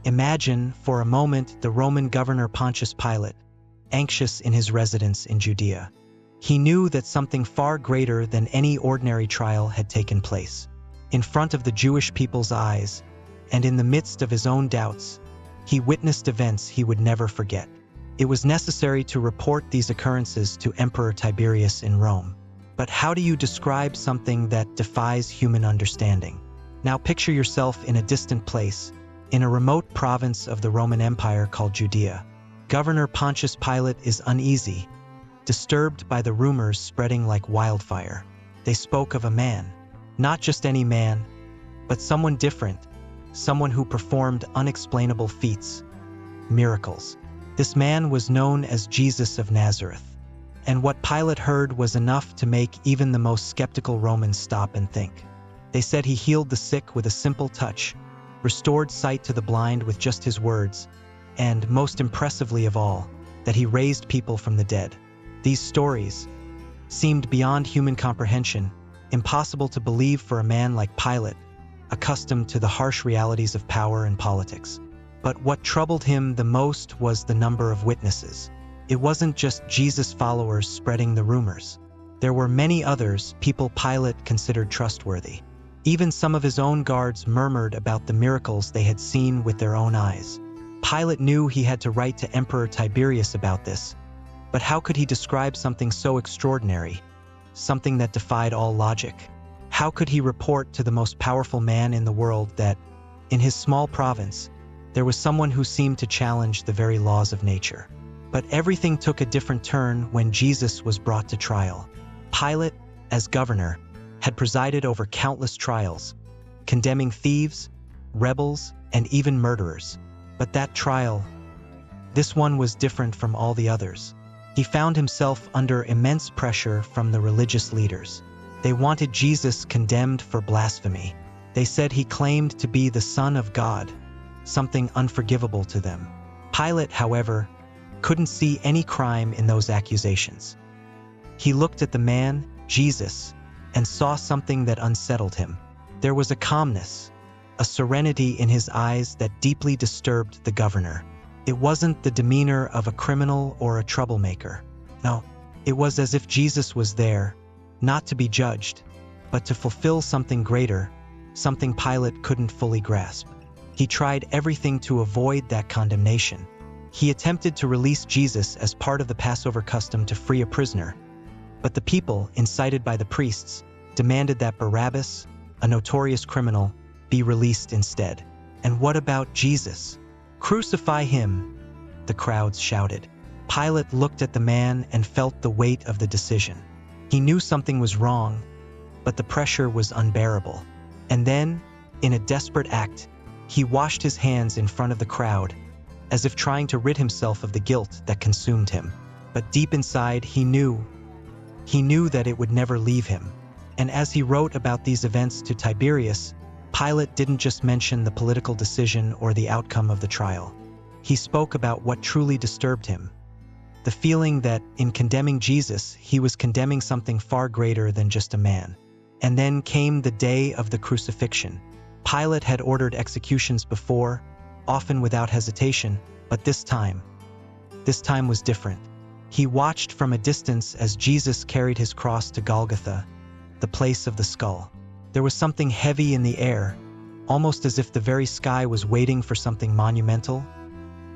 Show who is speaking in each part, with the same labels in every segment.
Speaker 1: Imagine, for a moment, the Roman governor Pontius Pilate, anxious in his residence in Judea. He knew that something far greater than any ordinary trial had taken place. In front of the Jewish people's eyes, and in the midst of his own doubts, he witnessed events he would never forget. It was necessary to report these occurrences to Emperor Tiberius in Rome. But how do you describe something that defies human understanding? Now picture yourself in a distant place, in a remote province of the Roman Empire called Judea. Governor Pontius Pilate is uneasy, disturbed by the rumors spreading like wildfire. They spoke of a man, not just any man, but someone different, someone who performed unexplainable feats, miracles. This man was known as Jesus of Nazareth, and what Pilate heard was enough to make even the most skeptical Romans stop and think. They said he healed the sick with a simple touch, restored sight to the blind with just his words, and, most impressively of all, that he raised people from the dead. These stories seemed beyond human comprehension, impossible to believe for a man like Pilate, accustomed to the harsh realities of power and politics. But what troubled him the most was the number of witnesses. It wasn't just Jesus' followers spreading the rumors. There were many others, people Pilate considered trustworthy. Even some of his own guards murmured about the miracles they had seen with their own eyes. Pilate knew he had to write to Emperor Tiberius about this, but how could he describe something so extraordinary, something that defied all logic? How could he report to the most powerful man in the world that, in his small province, there was someone who seemed to challenge the very laws of nature? But everything took a different turn when Jesus was brought to trial. Pilate, as governor, had presided over countless trials, condemning thieves, rebels, and even murderers. But that trial, this one was different from all the others. He found himself under immense pressure from the religious leaders. They wanted Jesus condemned for blasphemy. They said he claimed to be the Son of God, something unforgivable to them. Pilate, however, couldn't see any crime in those accusations. He looked at the man, Jesus, and saw something that unsettled him. There was a calmness, a serenity in his eyes that deeply disturbed the governor. It wasn't the demeanor of a criminal or a troublemaker. No, it was as if Jesus was there, not to be judged, but to fulfill something greater, something Pilate couldn't fully grasp. He tried everything to avoid that condemnation. He attempted to release Jesus as part of the Passover custom to free a prisoner, but the people, incited by the priests, demanded that Barabbas, a notorious criminal, be released instead. And what about Jesus? Crucify him, the crowds shouted. Pilate looked at the man and felt the weight of the decision. He knew something was wrong, but the pressure was unbearable. And then, in a desperate act, he washed his hands in front of the crowd, as if trying to rid himself of the guilt that consumed him. But deep inside, he knew that it would never leave him. And as he wrote about these events to Tiberius, Pilate didn't just mention the political decision or the outcome of the trial. He spoke about what truly disturbed him. The feeling that, in condemning Jesus, he was condemning something far greater than just a man. And then came the day of the crucifixion. Pilate had ordered executions before, often without hesitation, but this time was different. He watched from a distance as Jesus carried his cross to Golgotha, the place of the skull. There was something heavy in the air, almost as if the very sky was waiting for something monumental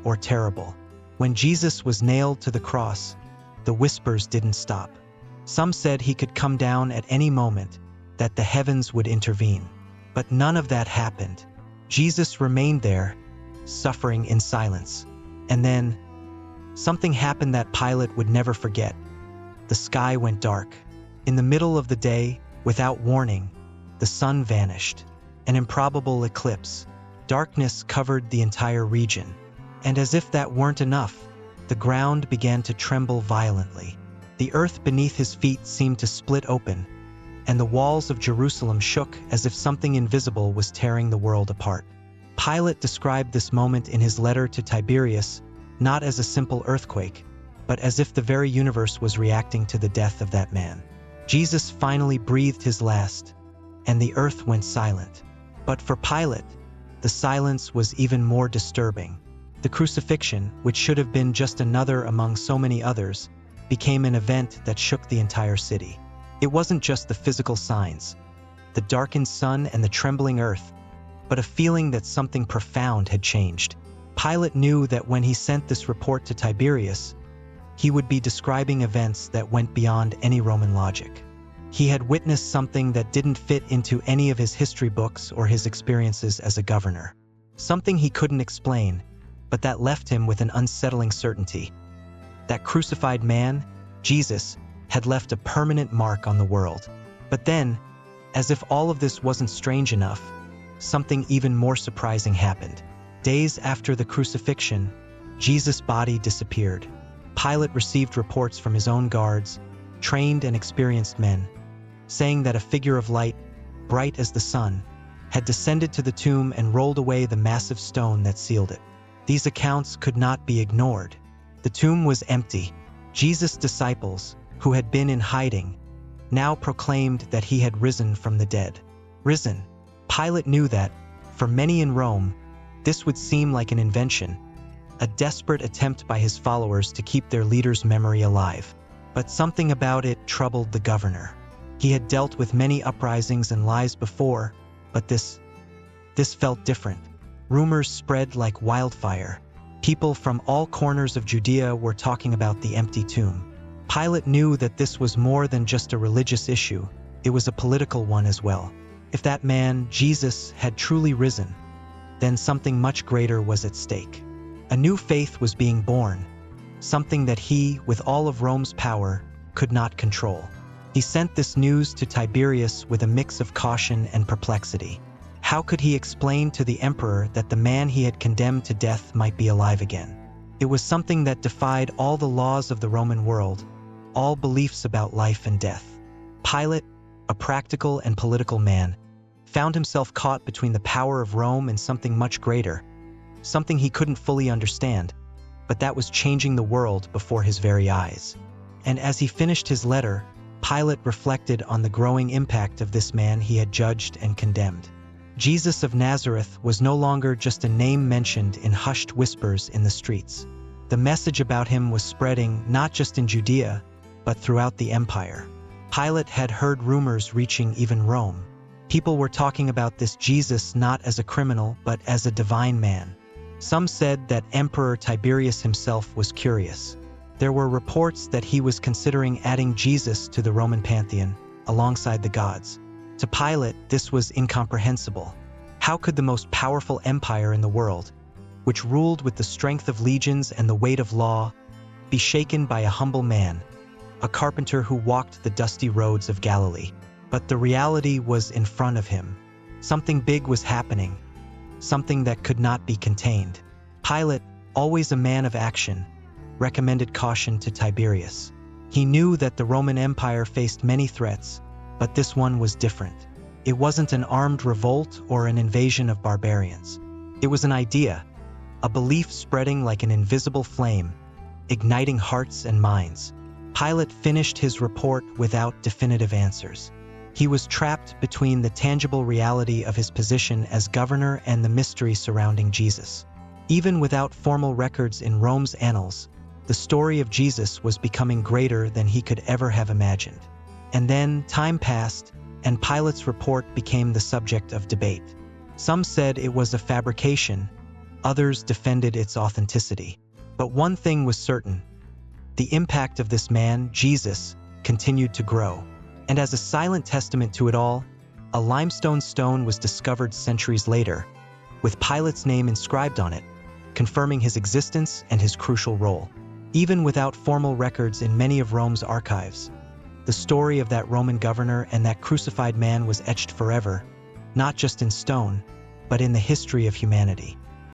Speaker 1: or terrible. When Jesus was nailed to the cross, the whispers didn't stop. Some said he could come down at any moment, that the heavens would intervene. But none of that happened. Jesus remained there, suffering in silence. And then, something happened that Pilate would never forget. The sky went dark. In the middle of the day, without warning, the sun vanished. An improbable eclipse. Darkness covered the entire region. And as if that weren't enough, the ground began to tremble violently. The earth beneath his feet seemed to split open, and the walls of Jerusalem shook as if something invisible was tearing the world apart. Pilate described this moment in his letter to Tiberius not as a simple earthquake, but as if the very universe was reacting to the death of that man. Jesus finally breathed his last, and the earth went silent. But for Pilate, the silence was even more disturbing. The crucifixion, which should have been just another among so many others, became an event that shook the entire city. It wasn't just the physical signs, the darkened sun and the trembling earth, but a feeling that something profound had changed. Pilate knew that when he sent this report to Tiberius, he would be describing events that went beyond any Roman logic. He had witnessed something that didn't fit into any of his history books or his experiences as a governor. Something he couldn't explain, but that left him with an unsettling certainty. That crucified man, Jesus, had left a permanent mark on the world. But then, as if all of this wasn't strange enough, something even more surprising happened. Days after the crucifixion, Jesus' body disappeared. Pilate received reports from his own guards, trained and experienced men, saying that a figure of light, bright as the sun, had descended to the tomb and rolled away the massive stone that sealed it. These accounts could not be ignored. The tomb was empty. Jesus' disciples, who had been in hiding, now proclaimed that he had risen from the dead. Risen. Pilate knew that, for many in Rome, this would seem like an invention, a desperate attempt by his followers to keep their leader's memory alive. But something about it troubled the governor. He had dealt with many uprisings and lies before, but this felt different. Rumors spread like wildfire. People from all corners of Judea were talking about the empty tomb. Pilate knew that this was more than just a religious issue, it was a political one as well. If that man, Jesus, had truly risen, then something much greater was at stake. A new faith was being born, something that he, with all of Rome's power, could not control. He sent this news to Tiberius with a mix of caution and perplexity. How could he explain to the emperor that the man he had condemned to death might be alive again? It was something that defied all the laws of the Roman world, all beliefs about life and death. Pilate, a practical and political man, found himself caught between the power of Rome and something much greater, something he couldn't fully understand, but that was changing the world before his very eyes. And as he finished his letter, Pilate reflected on the growing impact of this man he had judged and condemned. Jesus of Nazareth was no longer just a name mentioned in hushed whispers in the streets. The message about him was spreading not just in Judea, but throughout the empire. Pilate had heard rumors reaching even Rome. People were talking about this Jesus not as a criminal, but as a divine man. Some said that Emperor Tiberius himself was curious. There were reports that he was considering adding Jesus to the Roman pantheon, alongside the gods. To Pilate, this was incomprehensible. How could the most powerful empire in the world, which ruled with the strength of legions and the weight of law, be shaken by a humble man, a carpenter who walked the dusty roads of Galilee? But the reality was in front of him. Something big was happening, something that could not be contained. Pilate, always a man of action, recommended caution to Tiberius. He knew that the Roman Empire faced many threats, but this one was different. It wasn't an armed revolt or an invasion of barbarians. It was an idea, a belief spreading like an invisible flame, igniting hearts and minds. Pilate finished his report without definitive answers. He was trapped between the tangible reality of his position as governor and the mystery surrounding Jesus. Even without formal records in Rome's annals, the story of Jesus was becoming greater than he could ever have imagined. And then time passed, and Pilate's report became the subject of debate. Some said it was a fabrication, others defended its authenticity. But one thing was certain: the impact of this man, Jesus, continued to grow. And as a silent testament to it all, a limestone stone was discovered centuries later, with Pilate's name inscribed on it, confirming his existence and his crucial role. Even without formal records in many of Rome's archives, the story of that Roman governor and that crucified man was etched forever, not just in stone, but in the history of humanity.